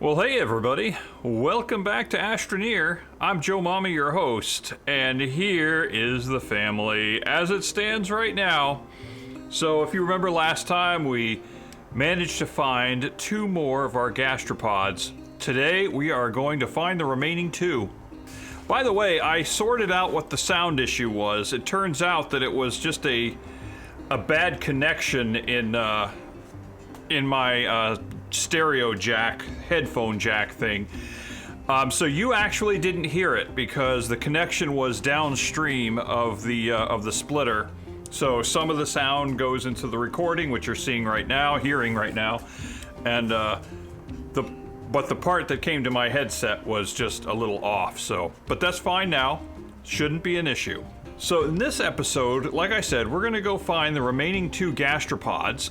Well, hey everybody, welcome back to Astroneer. I'm Joe Mama, your host, and here is the family as it stands right now. So if you remember last time, we managed to find 2 more of our gastropods. Today we are going to find the remaining 2. By the way, I sorted out what the sound issue was. It turns out that it was just a bad connection in my stereo jack, headphone jack thing. So you actually didn't hear it because the connection was downstream of the splitter. So some of the sound goes into the recording, which you're seeing right now, hearing right now, and but the part that came to my headset was just a little off. So, but that's fine now. Shouldn't be an issue. So in this episode, like I said, we're gonna go find the remaining 2 gastropods.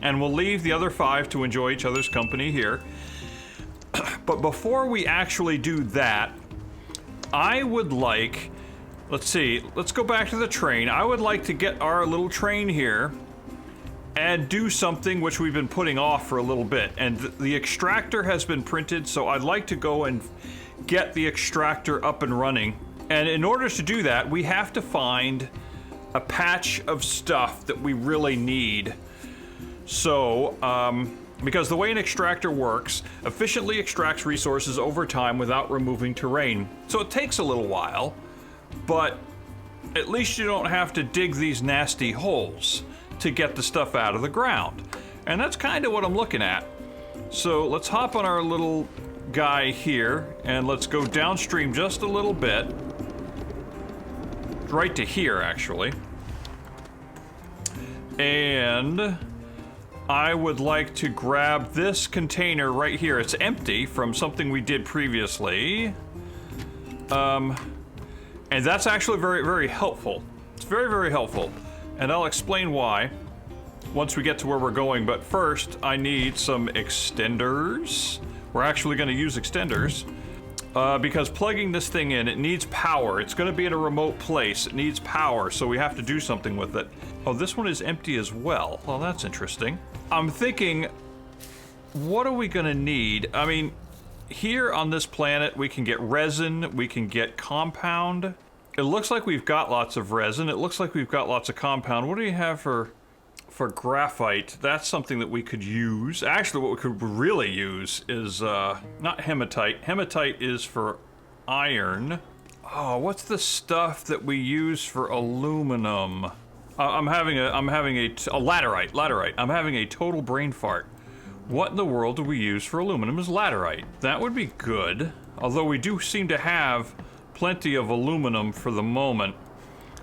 And we'll leave the other 5 to enjoy each other's company here. But before we actually do that, I would like, let's go back to the train. I would like to get our little train here and do something which we've been putting off for a little bit. And the extractor has been printed, so I'd like to go and get the extractor up and running. And in order to do that, we have to find a patch of stuff that we really need. So, because the way an extractor works, efficiently extracts resources over time without removing terrain. So it takes a little while, but at least you don't have to dig these nasty holes to get the stuff out of the ground. And that's kind of what I'm looking at. So let's hop on our little guy here, and let's go downstream just a little bit. Right to here, actually. And I would like to grab this container right here. It's empty from something we did previously. And that's actually very, very helpful. It's very, very helpful. And I'll explain why once we get to where we're going. But first, I need some extenders. We're actually going to use extenders. Because plugging this thing in, it needs power. It's going to be in a remote place. It needs power, so we have to do something with it. Oh, this one is empty as well. Well, that's interesting. I'm thinking, what are we going to need? I mean, here on this planet, we can get resin, we can get compound. It looks like we've got lots of resin. It looks like we've got lots of compound. What do you have for graphite? That's something that we could use. Actually, what we could really use is not hematite. Hematite is for iron. Oh, what's the stuff that we use for aluminum? I'm having a laterite. Laterite. I'm having a total brain fart. What in the world do we use for aluminum is laterite. That would be good. Although we do seem to have plenty of aluminum for the moment.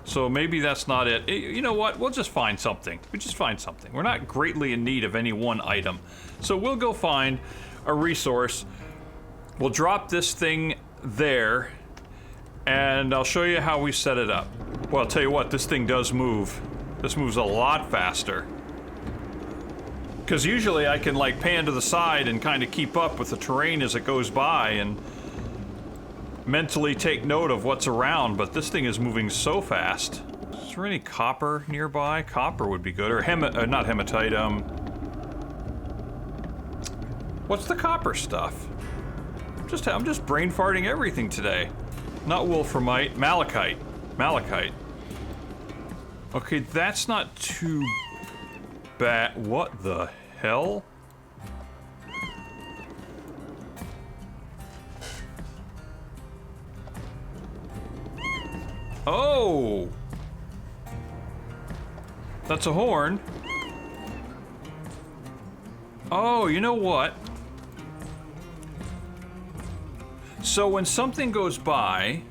So maybe that's not it. You know what? We'll just find something. We just find something. We're not greatly in need of any one item. So we'll go find a resource. We'll drop this thing there, and I'll show you how we set it up. Well, I'll tell you what, this thing does move. This moves a lot faster. Because usually I can like pan to the side and kind of keep up with the terrain as it goes by and mentally take note of what's around, but this thing is moving so fast. Is there any copper nearby? Copper would be good, or not hematite, what's the copper stuff? I'm just brain farting everything today. Not wolframite, malachite. Malachite. Okay, that's not too bad. What the hell? Oh! That's a horn. Oh, you know what? So when something goes by,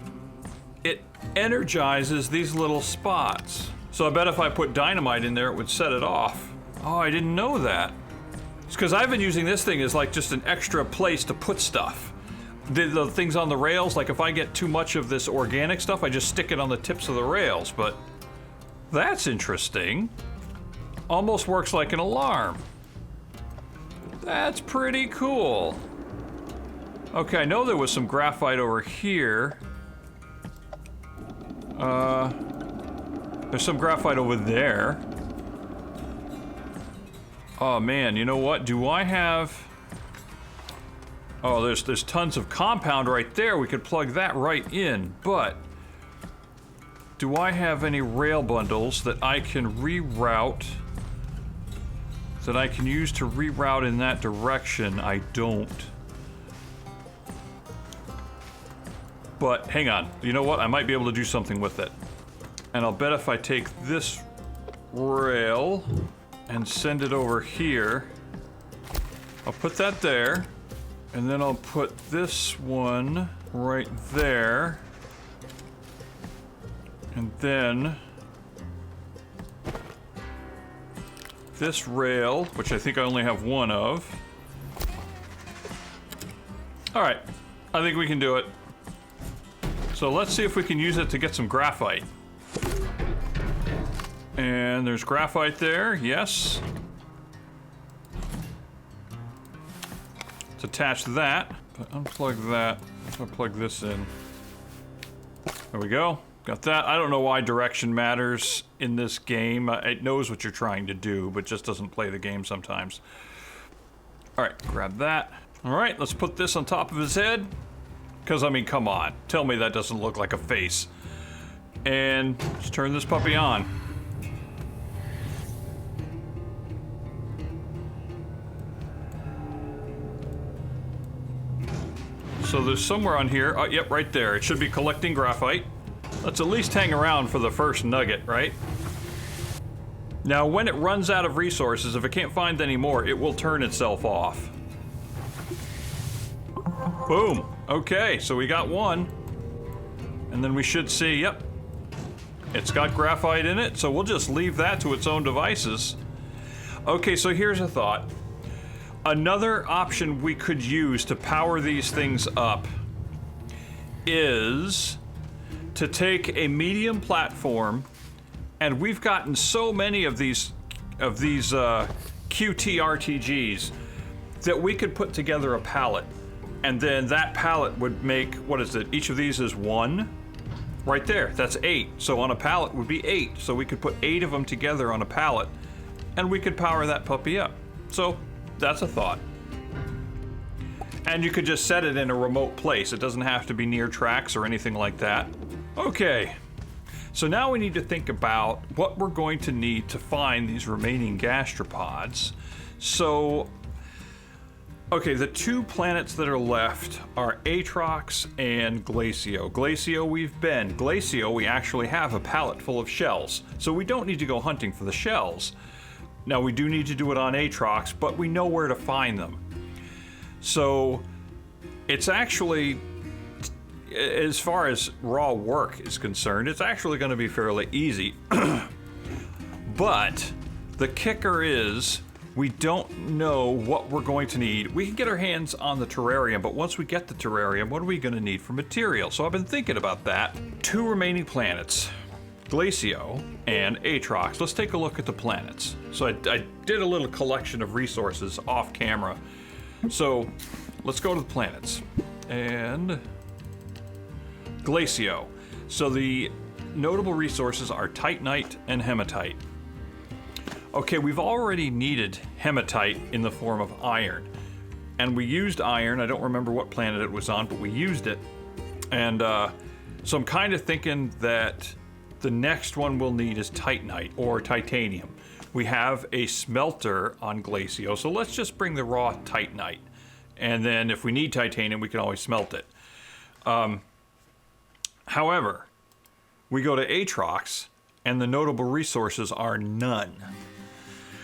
it energizes these little spots. So I bet if I put dynamite in there, it would set it off. Oh, I didn't know that. It's because I've been using this thing as like just an extra place to put stuff. The things on the rails, like if I get too much of this organic stuff, I just stick it on the tips of the rails, but that's interesting. Almost works like an alarm. That's pretty cool. Okay, I know there was some graphite over here. There's some graphite over there. Oh man, you know what? Do I have... Oh, there's tons of compound right there. We could plug that right in, but do I have any rail bundles that I can reroute, that I can use to reroute in that direction? I don't. But hang on, you know what? I might be able to do something with it. And I'll bet if I take this rail and send it over here, I'll put that there, and then I'll put this one right there, and then this rail, which I think I only have one of. All right, I think we can do it. So let's see if we can use it to get some graphite. And there's graphite there, yes. Let's attach that. Unplug that. I'll plug this in. There we go. Got that. I don't know why direction matters in this game. It knows what you're trying to do, but just doesn't play the game sometimes. All right, grab that. All right, let's put this on top of his head. Because, I mean, come on. Tell me that doesn't look like a face. And let's turn this puppy on. So there's somewhere on here. Oh, yep, right there. It should be collecting graphite. Let's at least hang around for the first nugget, right? Now, when it runs out of resources, if it can't find any more, it will turn itself off. Boom. Okay, so we got one. And then we should see, yep, it's got graphite in it, so we'll just leave that to its own devices. Okay, so here's a thought. Another option we could use to power these things up is to take a medium platform, and we've gotten so many of these QT RTGs that we could put together a pallet. And then that pallet would make, what is it? Each of these is 1. Right there, that's 8. So on a pallet would be 8. So we could put 8 of them together on a pallet, and we could power that puppy up. So that's a thought. And you could just set it in a remote place. It doesn't have to be near tracks or anything like that. Okay, so now we need to think about what we're going to need to find these remaining gastropods. So, okay, the 2 planets that are left are Atrox and Glacio. Glacio we've been. Glacio we actually have a pallet full of shells, so we don't need to go hunting for the shells. Now we do need to do it on Atrox, but we know where to find them. So it's actually, as far as raw work is concerned, it's actually going to be fairly easy. But the kicker is, we don't know what we're going to need. We can get our hands on the terrarium, but once we get the terrarium, what are we going to need for material? So I've been thinking about that. 2 remaining planets, Glacio and Atrox. Let's take a look at the planets. So I did a little collection of resources off camera. So let's go to the planets. And Glacio. So the notable resources are titanite and hematite. Okay, we've already needed hematite in the form of iron. And we used iron. I don't remember what planet it was on, but we used it. And so I'm kind of thinking that the next one we'll need is titanite or titanium. We have a smelter on Glacio, so let's just bring the raw titanite. And then if we need titanium, we can always smelt it. However, we go to Atrox, and the notable resources are none.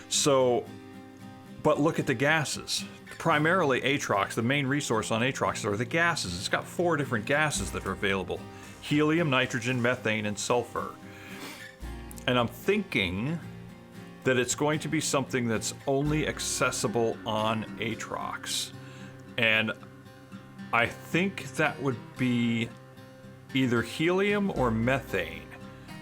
So, but look at the gases. Primarily Atrox, the main resource on Atrox are the gases. It's got 4 different gases that are available. Helium, nitrogen, methane, and sulfur. And I'm thinking that it's going to be something that's only accessible on Atrox. And I think that would be either helium or methane.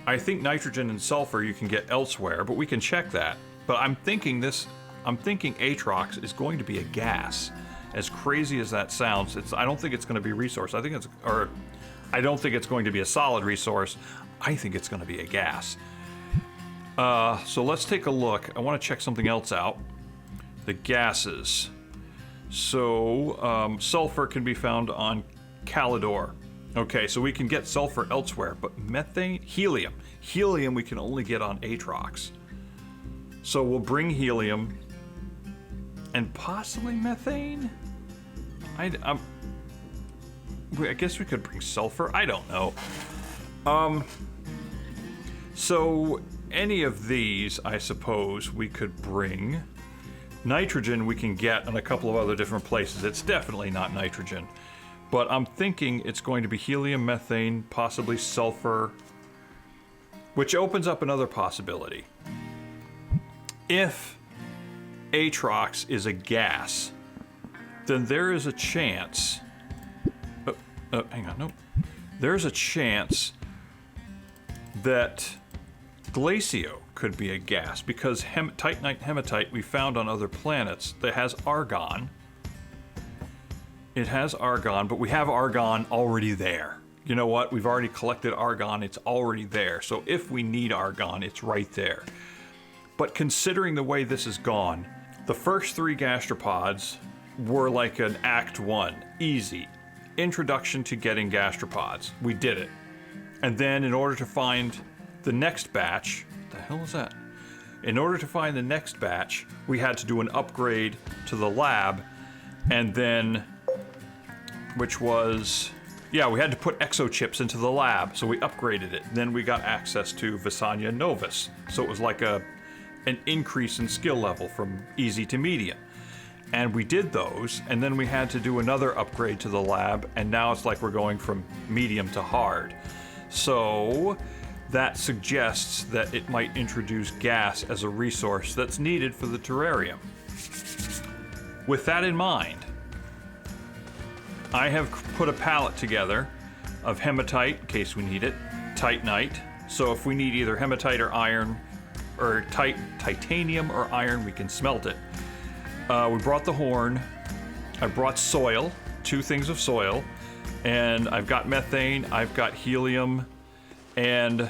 I think nitrogen and sulfur you can get elsewhere, but we can check that. But I'm thinking Atrox is going to be a gas. As crazy as that sounds, I don't think it's going to be a resource. I don't think it's going to be a solid resource. I think it's going to be a gas. So let's take a look. I want to check something else out. The gases. So sulfur can be found on Caledor. Okay, so we can get sulfur elsewhere, but methane, helium. Helium we can only get on Atrox. So we'll bring helium and possibly methane? I guess we could bring sulfur. I don't know. So any of these, I suppose, we could bring. Nitrogen we can get in a couple of other different places. It's definitely not nitrogen. But I'm thinking it's going to be helium, methane, possibly sulfur, which opens up another possibility. If Atrox is a gas, then there is a chance... hang on, no. There's a chance that Glacio could be a gas, because titanite hematite we found on other planets that has argon. It has argon, but we have argon already there. You know what? We've already collected argon. It's already there. So if we need argon, it's right there. But considering the way this has gone, the first 3 gastropods were like an Act 1. Easy. Introduction to getting gastropods. We did it. And then in order to find the next batch... What the hell is that? In order to find the next batch, we had to do an upgrade to the lab, and then... which was... yeah, we had to put exochips into the lab, so we upgraded it. Then we got access to Visanya Novus. So it was like an increase in skill level from easy to medium. And we did those, and then we had to do another upgrade to the lab, and now it's like we're going from medium to hard. So that suggests that it might introduce gas as a resource that's needed for the terrarium. With that in mind, I have put a palette together of hematite, in case we need it, titanite. So if we need either hematite or iron, or titanium or iron, we can smelt it. We brought the horn. I brought soil, 2 things of soil, and I've got methane, I've got helium, and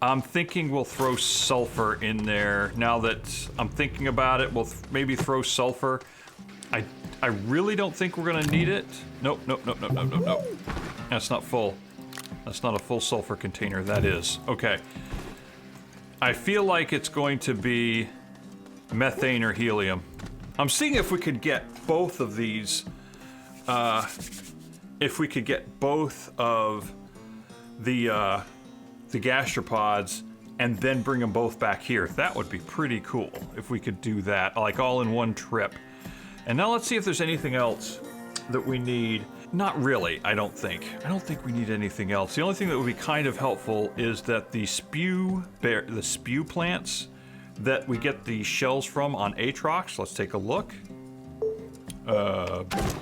I'm thinking we'll throw sulfur in there. Now that I'm thinking about it, we'll maybe throw sulfur. I really don't think we're gonna need it. Nope. That's not full. That's not a full sulfur container. That is. Okay. I feel like it's going to be methane or helium. I'm seeing if we could get both of these. If we could get both of the gastropods and then bring them both back here. That would be pretty cool if we could do that, like all in one trip. And now let's see if there's anything else that we need. Not really, I don't think. I don't think we need anything else. The only thing that would be kind of helpful is that the spew plants that we get the shells from on Atrox. Let's take a look.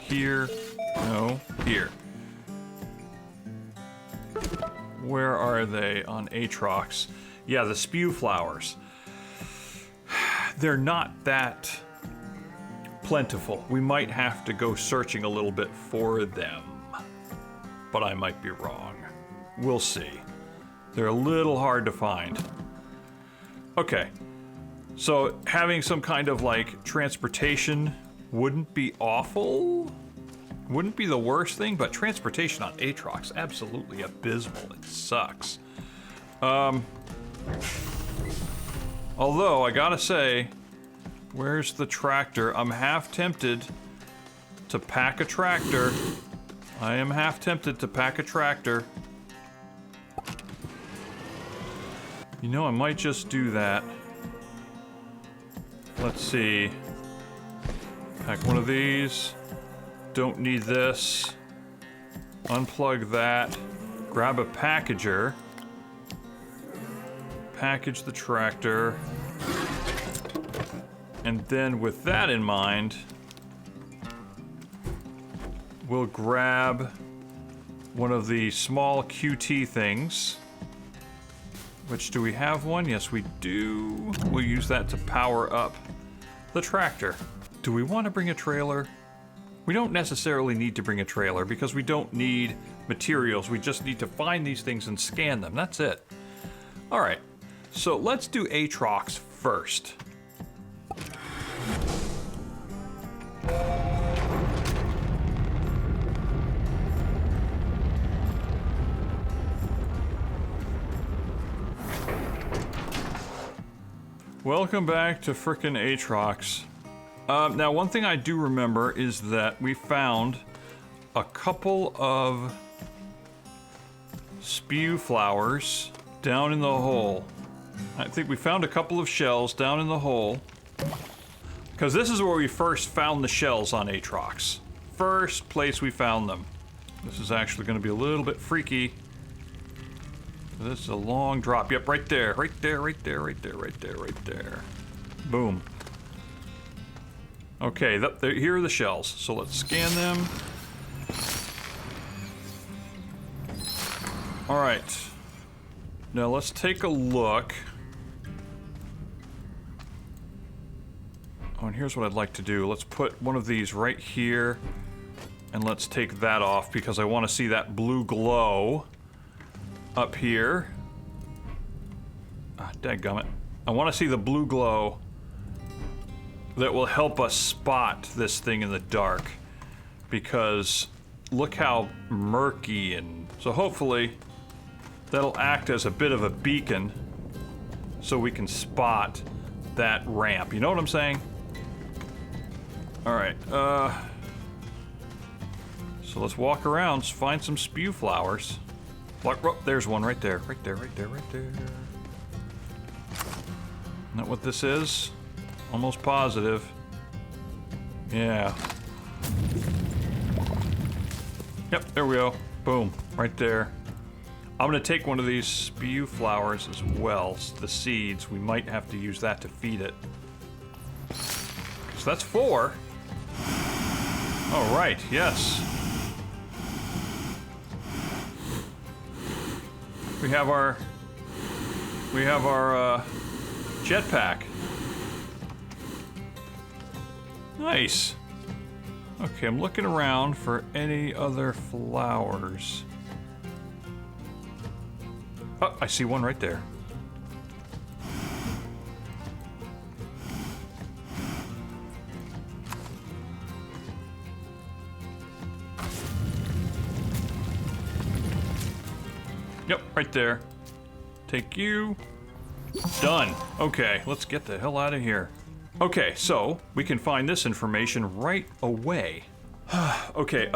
Here. No, here. Where are they on Atrox? Yeah, the spew flowers. They're not that plentiful. We might have to go searching a little bit for them, but I might be wrong. We'll see. They're a little hard to find. Okay, so having some kind of like transportation wouldn't be awful. Wouldn't be the worst thing, but transportation on Atrox, absolutely abysmal. It sucks. Although I gotta say, where's the tractor? I'm half tempted to pack a tractor. I am half tempted to pack a tractor. You know, I might just do that. Let's see. Pack one of these. Don't need this. Unplug that. Grab a packager. Package the tractor. And then with that in mind, we'll grab one of the small QT things. Which, do we have one? Yes, we do. We'll use that to power up the tractor. Do we want to bring a trailer? We don't necessarily need to bring a trailer because we don't need materials. We just need to find these things and scan them. That's it. All right, so let's do Atrox first. Welcome back to frickin' Atrox. Now, one thing I do remember is that we found a couple of spew flowers down in the hole. I think we found a couple of shells down in the hole. Because this is where we first found the shells on Atrox. First place we found them. This is actually going to be a little bit freaky. This is a long drop. Yep, right there. Right there, right there, right there, right there, right there. Boom. Okay, here are the shells. So let's scan them. Alright. Now let's take a look. Oh, and here's what I'd like to do. Let's put one of these right here. And let's take that off because I want to see that blue glow up here. Ah, dadgummit. I want to see the blue glow that will help us spot this thing in the dark. Because look how murky and... So hopefully that'll act as a bit of a beacon so we can spot that ramp. You know what I'm saying? Alright, so let's walk around, find some spew flowers. Oh, there's one right there. Right there, right there, right there. Isn't that what this is? Almost positive. Yeah. Yep, there we go. Boom, right there. I'm gonna take one of these spew flowers as well. The seeds, we might have to use that to feed it. So that's 4. Oh, right, yes. We have our jetpack. Nice. Okay, I'm looking around for any other flowers. Oh, I see one right there. Yep, right there. Take you. Done. Okay, let's get the hell out of here. Okay, so we can find this information right away. Okay,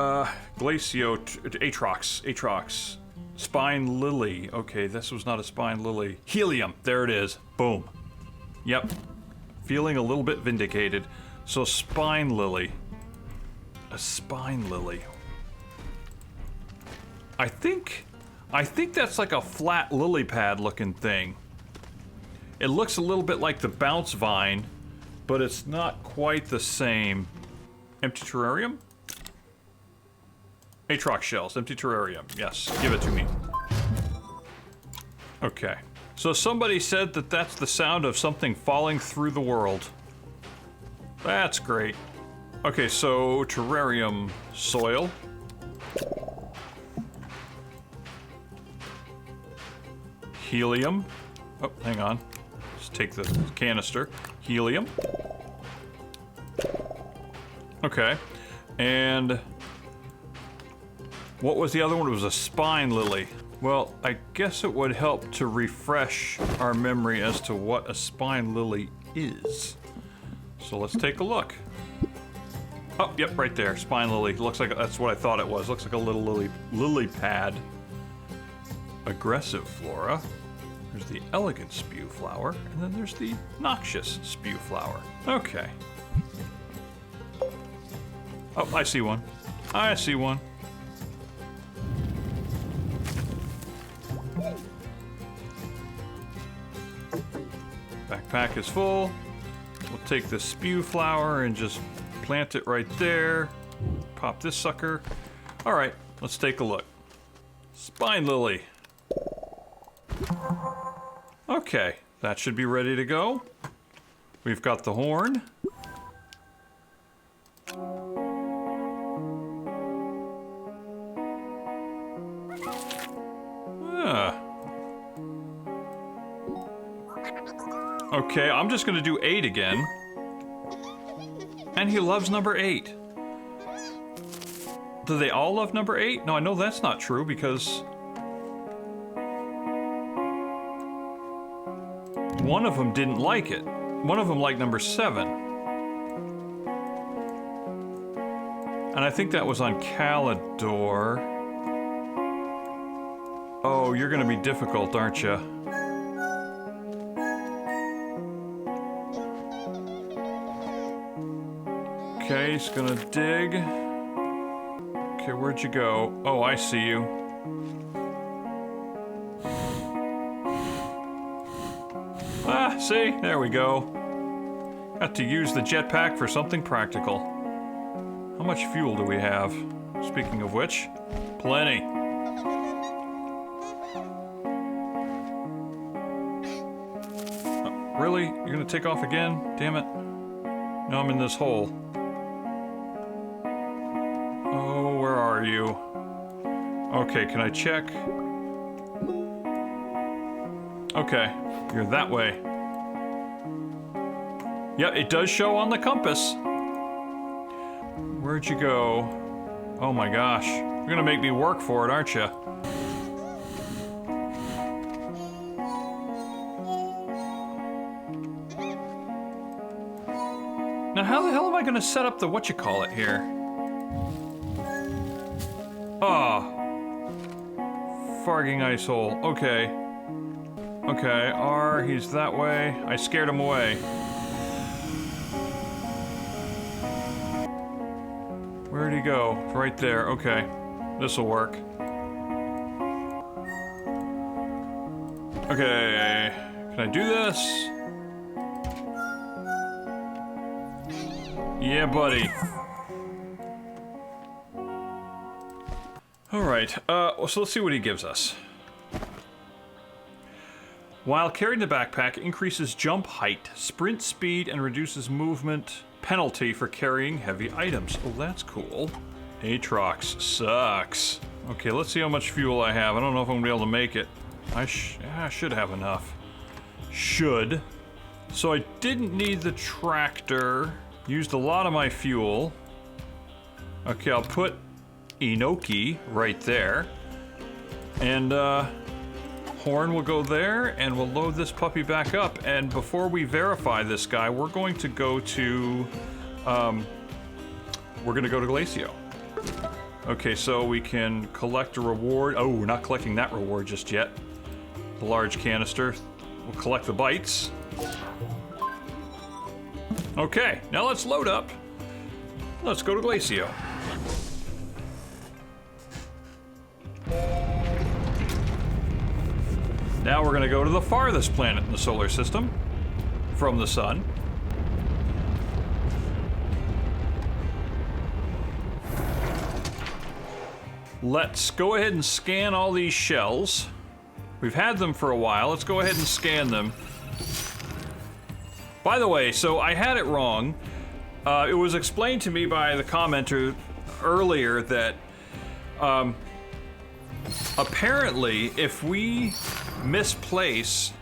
Glacio, Atrox. Spine lily. Okay, this was not a spine lily. Helium. There it is. Boom. Yep. Feeling a little bit vindicated. So spine lily. A spine lily. I think that's like a flat lily pad looking thing. It looks a little bit like the bounce vine, but it's not quite the same. Empty terrarium? Atrox shells, empty terrarium. Yes, give it to me. Okay. So somebody said that that's the sound of something falling through the world. That's great. Okay, so terrarium soil. Helium. Oh, hang on. Let's take the canister. Helium. Okay. And what was the other one? It was a spine lily. Well, I guess it would help to refresh our memory as to what a spine lily is. So let's take a look. Oh, yep, right there. Spine lily. Looks like that's what I thought it was. Looks like a little lily pad. Aggressive flora. There's the elegant spew flower, and then there's the noxious spew flower. Okay. Oh, I see one. I see one. Backpack is full. We'll take the spew flower and just plant it right there. Pop this sucker. All right, let's take a look. Spine lily. Okay, that should be ready to go. We've got the horn. Okay, I'm just gonna do 8 again. And he loves number 8. Do they all love number 8? No, I know that's not true because one of them didn't like it. one of them like number 7. And I think that was on Caledor. Oh, you're gonna be difficult, aren't you? Okay, he's gonna dig. Okay, where'd you go? Oh, I see you. Ah, see? There we go. Got to use the jetpack for something practical. How much fuel do we have? Speaking of which, plenty. Really? You're gonna take off again? Damn it. Now I'm in this hole. Oh, where are you? Okay, can I check? Okay, you're that way. Yeah, it does show on the compass. Where'd you go? Oh my gosh. You're gonna make me work for it, aren't you? Now how the hell am I gonna set up the whatchamacallit here? Oh. Farging ice hole. Okay. Okay, R, he's that way. I scared him away. Where'd he go? Right there. Okay. This'll work. Okay. Can I do this? Yeah, buddy. Alright, so let's see what he gives us. While carrying the backpack, increases jump height, sprint speed, and reduces movement penalty for carrying heavy items. Oh, that's cool. Atrox sucks. Okay, let's see how much fuel I have. I don't know if I'm gonna be able to make it. I should have enough. Should. So I didn't need the tractor. Used a lot of my fuel. Okay, I'll put Enoki right there. And, Horn will go there, and we'll load this puppy back up. And before we verify this guy, we're going to go to, we're gonna go to Glacio. Okay, so we can collect a reward. Oh, we're not collecting that reward just yet. The large canister. We'll collect the bites. Okay, now let's load up. Let's go to Glacio. Now we're going to go to the farthest planet in the solar system from the sun. Let's go ahead and scan all these shells. We've had them for a while. Let's go ahead and scan them. By the way, so I had it wrong. It was explained to me by the commenter earlier that apparently if we misplace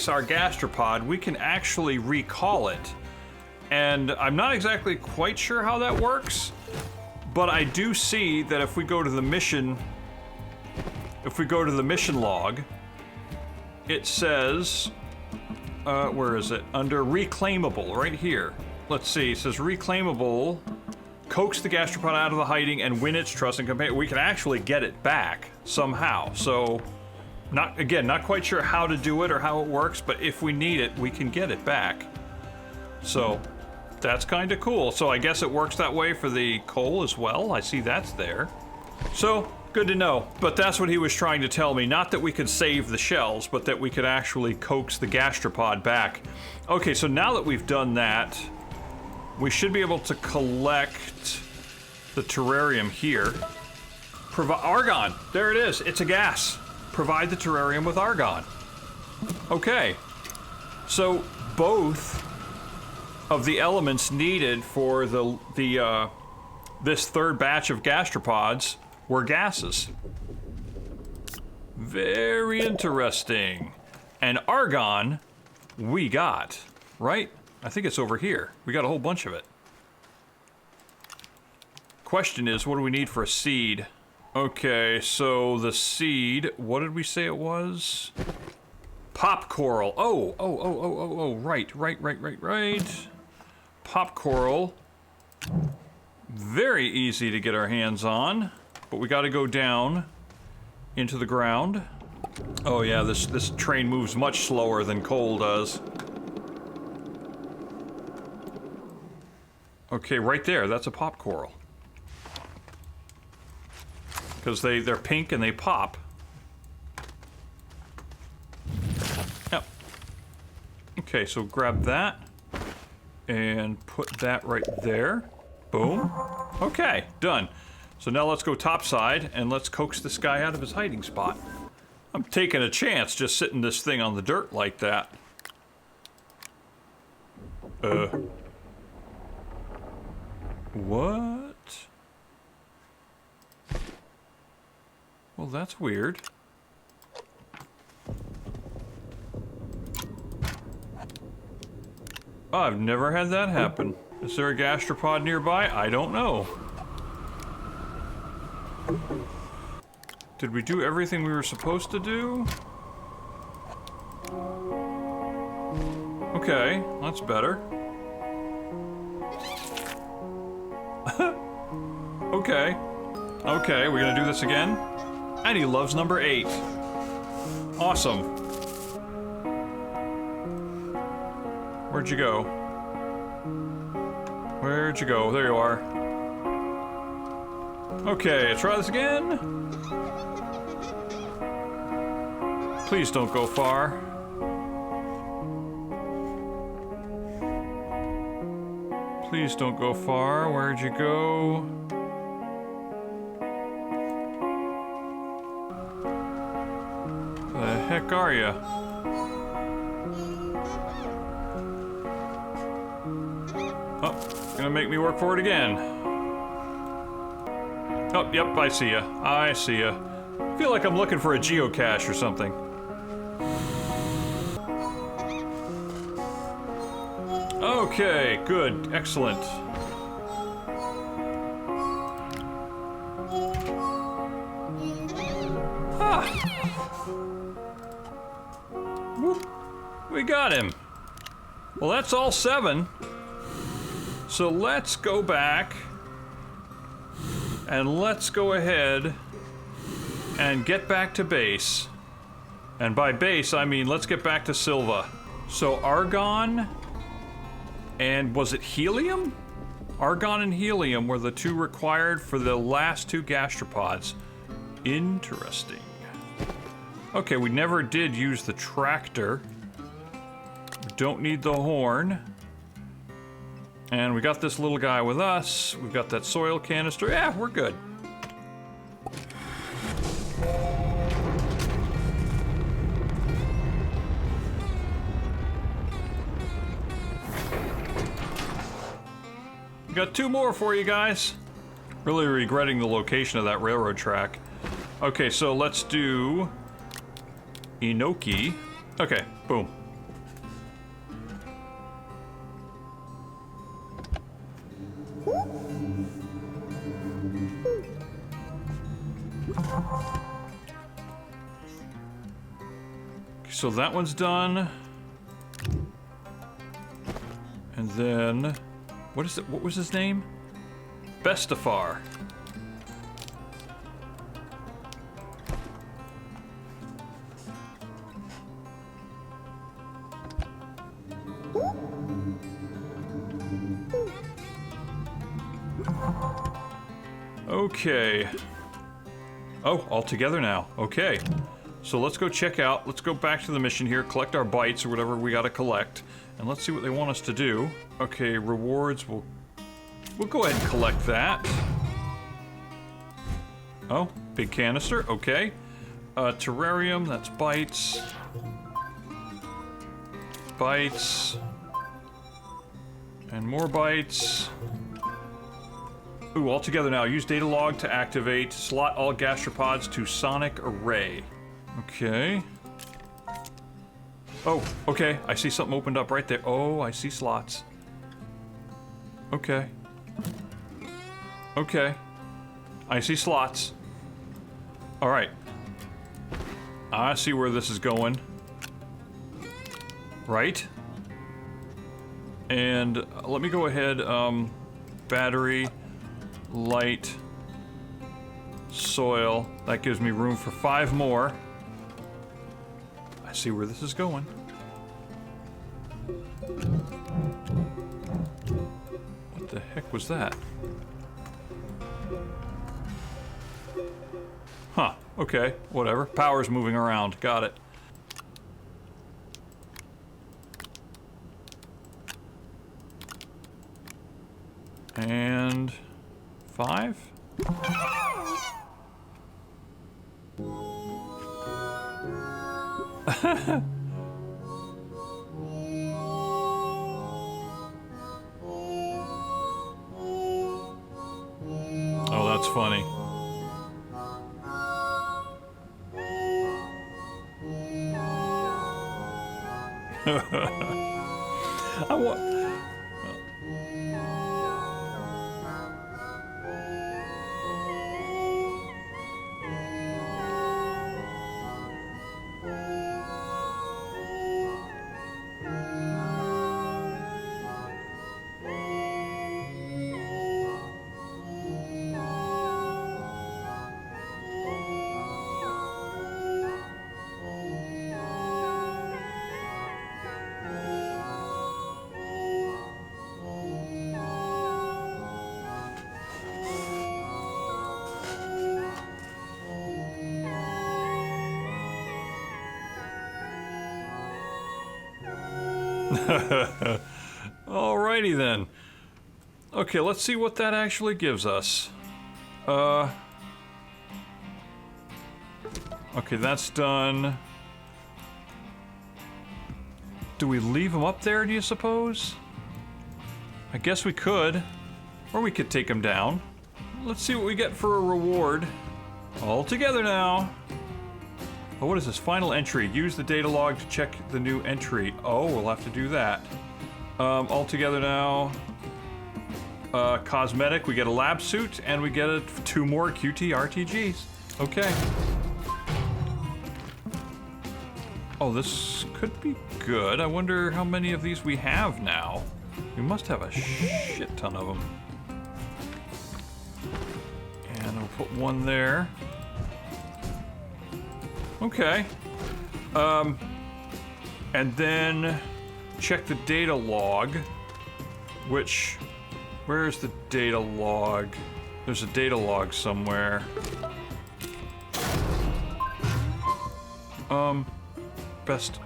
our gastropod, we can actually recall it. And I'm not exactly quite sure how that works, but I do see that if we go to the mission log, it says, where is it? Under reclaimable, right here. Let's see, it says reclaimable, coax the gastropod out of the hiding and win its trust and companion. We can actually get it back somehow. So, not quite sure how to do it or how it works, but if we need it, we can get it back. So, that's kind of cool. So I guess it works that way for the coal as well. I see that's there. So, good to know. But that's what he was trying to tell me. Not that we could save the shells, but that we could actually coax the gastropod back. Okay, so now that we've done that, we should be able to collect the terrarium here. Argon! There it is. It's a gas. Provide the terrarium with argon. Okay. So, both of the elements needed for this third batch of gastropods were gases. Very interesting. And argon we got, right? I think it's over here. We got a whole bunch of it. Question is, what do we need for a seed? Okay, so the seed, what did we say it was? Pop coral. Oh, right. Pop coral. Very easy to get our hands on, but we gotta go down into the ground. Oh yeah, this train moves much slower than coal does. Okay, right there, that's a pop coral. Because they're pink and they pop. Yep. Okay, so grab that and put that right there. Boom. Okay, done. So now let's go topside and let's coax this guy out of his hiding spot. I'm taking a chance just sitting this thing on the dirt like that. What? Well, that's weird. Oh, I've never had that happen. Is there a gastropod nearby? I don't know. Did we do everything we were supposed to do? Okay, that's better. Okay. Okay, we're gonna do this again? And he loves number 8. Awesome. Where'd you go? Where'd you go? There you are. Okay, try this again. Please don't go far. Please don't go far. Where'd you go? The heck are you? Oh, gonna make me work for it again. Oh, yep, I see ya. I see ya. Feel like I'm looking for a geocache or something. Okay, good, excellent. Ah! Whoop. We got him. Well, that's all 7. So let's go back and let's go ahead and get back to base. And by base, I mean let's get back to Silva. So argon and was it helium? Argon and helium were the 2 required for the last 2 gastropods. Interesting. Okay, we never did use the tractor. We don't need the horn. And we got this little guy with us. We've got that soil canister. Yeah, we're good. We got 2 more for you guys. Really regretting the location of that railroad track. Okay, so let's do Enoki. Okay, boom. So that one's done. And then what is it? What was his name? Bestafar. Okay. Oh, all together now. Okay. So let's go check out. Let's go back to the mission here, collect our bytes or whatever we gotta collect, and let's see what they want us to do. Okay, rewards. We'll go ahead and collect that. Oh, big canister. Okay. Terrarium. That's bytes. Bytes. And more bytes. Ooh, all together now. Use data log to activate. Slot all gastropods to sonic array. Okay. Oh, okay. I see something opened up right there. Oh, I see slots. Okay. Okay. I see slots. Alright. I see where this is going. right? And let me go ahead, battery, light, soil. That gives me room for 5 more. I see where this is going. What the heck was that? Huh, okay, whatever. Power's moving around, got it. And 5? Oh, that's funny. I want. Alrighty then. Okay, let's see what that actually gives us. Okay, that's done. Do we leave them up there, do you suppose? I guess we could. Or we could take them down. Let's see what we get for a reward. All together now. Oh, what is this? Final entry. Use the data log to check the new entry. Oh, we'll have to do that. All together now. Cosmetic, we get a lab suit, and we get 2 more QT RTGs. Okay. Oh, this could be good. I wonder how many of these we have now. We must have a shit ton of them. And I'll put 1 there. Okay. And then check the data log, which, where's the data log? There's a data log somewhere. Best,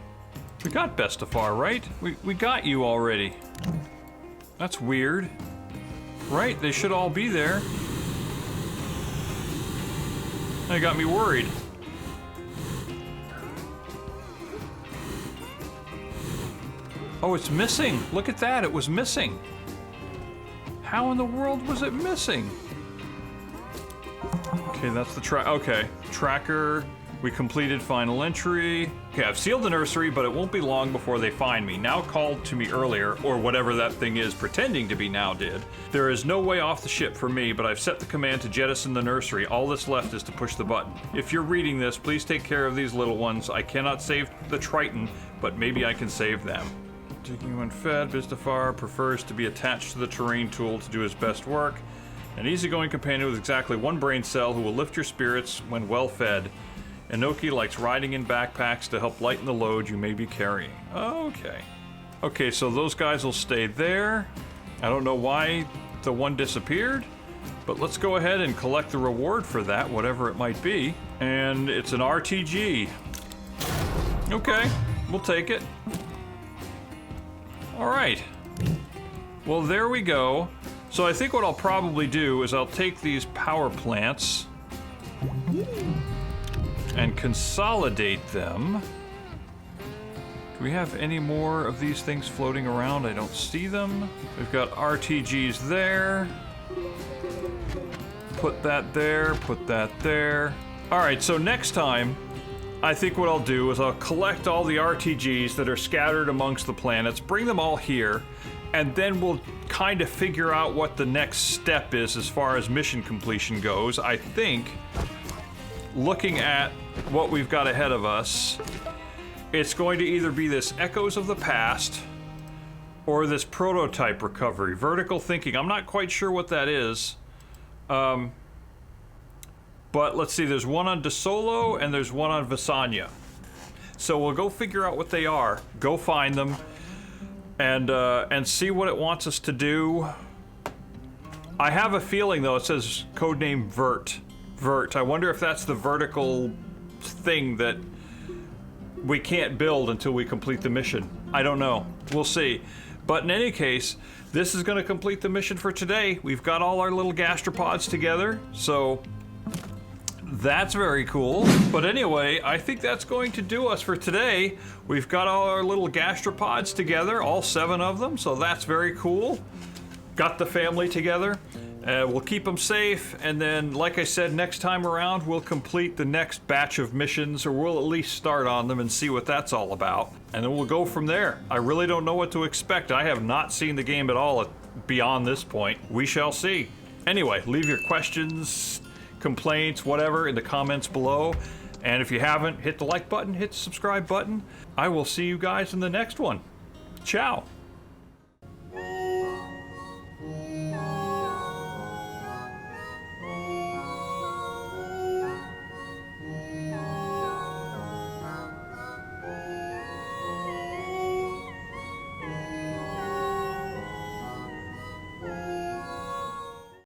we got Bestafar, right? We got you already. That's weird. Right, they should all be there. That got me worried. Oh, it's missing. Look at that, it was missing. How in the world was it missing? Okay, that's the okay. Tracker, we completed final entry. Okay, I've sealed the nursery, but it won't be long before they find me. Now called to me earlier, or whatever that thing is pretending to be now did. There is no way off the ship for me, but I've set the command to jettison the nursery. All that's left is to push the button. If you're reading this, please take care of these little ones. I cannot save the Triton, but maybe I can save them. Digging when fed, Bestafar prefers to be attached to the terrain tool to do his best work. An easygoing companion with exactly 1 brain cell who will lift your spirits when well fed. Inoki likes riding in backpacks to help lighten the load you may be carrying. Okay. Okay, so those guys will stay there. I don't know why the one disappeared, but let's go ahead and collect the reward for that, whatever it might be. And it's an RTG. Okay, we'll take it. All right. Well, there we go. So I think what I'll probably do is I'll take these power plants and consolidate them. Do we have any more of these things floating around? I don't see them. We've got RTGs there. Put that there, put that there. All right, so next time, I think what I'll do is I'll collect all the RTGs that are scattered amongst the planets, bring them all here, and then we'll kind of figure out what the next step is as far as mission completion goes. I think, looking at what we've got ahead of us, it's going to either be this Echoes of the Past or this prototype recovery. Vertical thinking. I'm not quite sure what that is. But let's see, there's one on DeSolo and there's one on Visanya. So we'll go figure out what they are, go find them, and see what it wants us to do. I have a feeling, though, it says codename Vert. Vert. I wonder if that's the vertical thing that we can't build until we complete the mission. I don't know. We'll see. But in any case, this is going to complete the mission for today. We've got all our little gastropods together, so that's very cool. But anyway, I think that's going to do us for today. We've got all our little gastropods together, all 7 of them, so that's very cool. Got the family together. We'll keep them safe, and then, like I said, next time around, we'll complete the next batch of missions, or we'll at least start on them and see what that's all about. And then we'll go from there. I really don't know what to expect. I have not seen the game at all beyond this point. We shall see. Anyway, leave your questions, complaints, whatever, in the comments below. And if you haven't, hit the like button, hit the subscribe button. I will see you guys in the next one. Ciao.